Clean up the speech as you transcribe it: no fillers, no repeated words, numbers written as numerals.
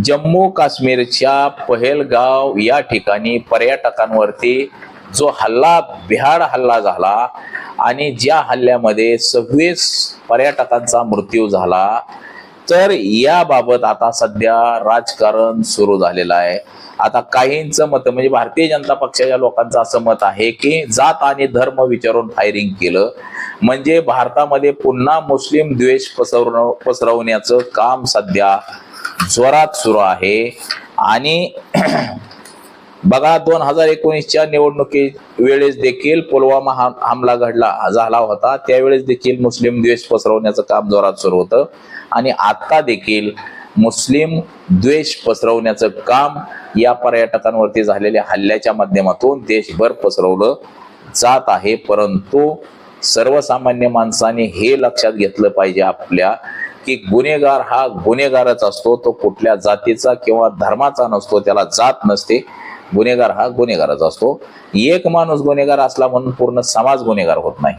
जम्मू काश्मीरच्या पहलगाव या ठिकाणी पर्यटकांवरती जो भ्याड हल्ला झाला आणि ज्या हल्ल्यामध्ये 26 पर्यटकांचा मृत्यू झाला, तर याबाबत आता सध्या राजकारण सुरू झालेलं आहे. आता काहींचं मत म्हणजे भारतीय जनता पक्षाच्या लोकांचं असं मत आहे की जात आणि धर्म विचारून फायरिंग केलं म्हणजे भारतामध्ये पुन्हा मुस्लिम द्वेष पसरवण्याचं काम सध्या जोरात सुरू आहे. आणि बघा 2019च्या निवडणुकी वेळेस देखील पुलवामा हमला झाला होता, त्यावेळेस देखील मुस्लिम द्वेष पसरवण्याचं काम जोरात सुरू होतं आणि आता देखील मुस्लिम द्वेष पसरवण्याचं काम या पर्यटकांवरती झालेल्या हल्ल्याच्या माध्यमातून देशभर पसरवलं जात आहे. परंतु सर्वसामान्य माणसाने हे लक्षात घेतलं पाहिजे आपल्या की गुन्हेगार हा गुन्हेगारच असतो, तो कुठल्या जातीचा किंवा धर्माचा नसतो, त्याला जात नसते. गुन्हेगार हा गुन्हेगारच असतो. एक माणूस गुन्हेगार असला म्हणून पूर्ण समाज गुन्हेगार होत नाही.